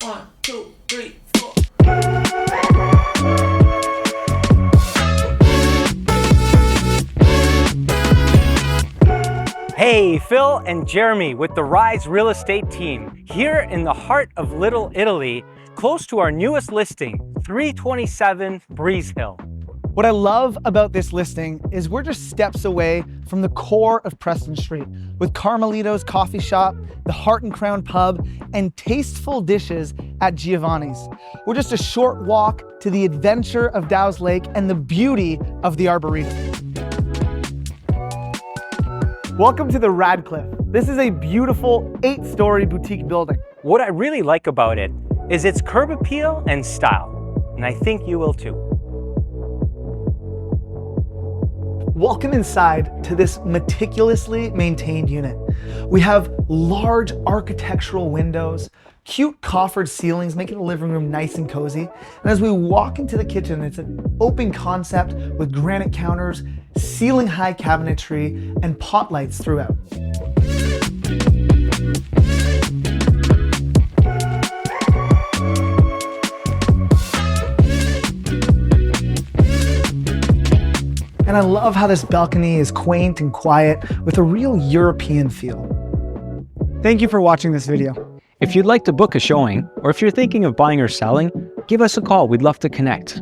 1, 2, 3, 4. Hey, Phil and Jeremy with the Rise Real Estate team here in the heart of Little Italy, close to our newest listing, 327 Breeze Hill. What I love about this listing is we're just steps away from the core of Preston Street with Carmelito's coffee shop, the Heart and Crown pub, and tasteful dishes at Giovanni's. We're just a short walk to the adventure of Dows Lake and the beauty of the Arboretum. Welcome to the Radcliffe. This is a beautiful 8-story boutique building. What I really like about it is its curb appeal and style, and I think you will too. Welcome inside to this meticulously maintained unit. We have large architectural windows, cute coffered ceilings, making the living room nice and cozy. And as we walk into the kitchen, it's an open concept with granite counters, ceiling-high cabinetry, and pot lights throughout. And I love how this balcony is quaint and quiet with a real European feel. Thank you for watching this video. If you'd like to book a showing, or if you're thinking of buying or selling, give us a call. We'd love to connect.